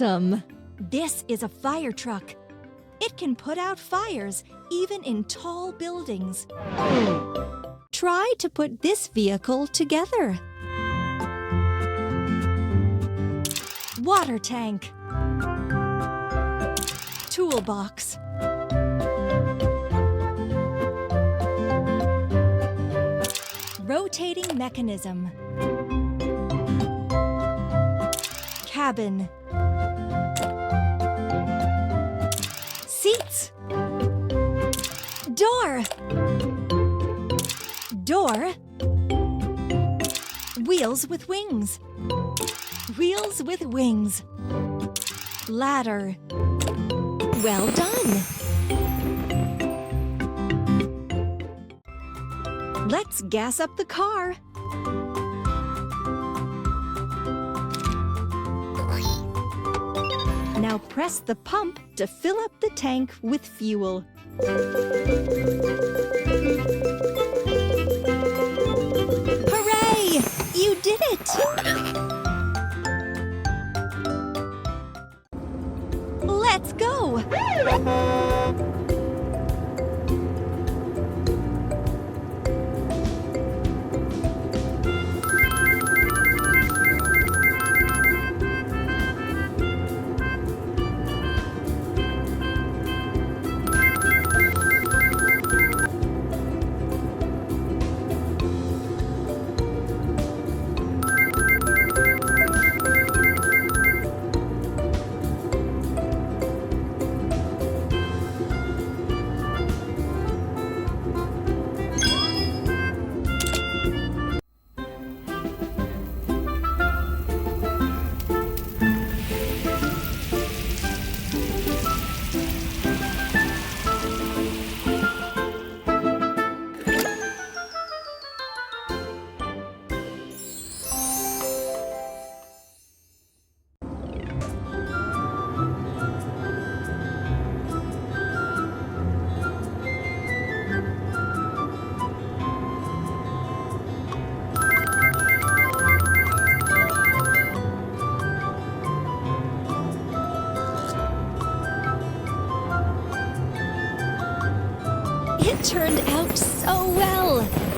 Awesome! This is a fire truck. It can put out fires even in tall buildings. Try to put this vehicle together. Water tank. Toolbox. Rotating mechanism. Cabin. Seats. Door. Door. Wheels with wings. Wheels with wings. Ladder. Well done! Let's gas up the car. Now press the pump to fill up the tank with fuel. Hooray! You did it! Let's go! It turned out so well!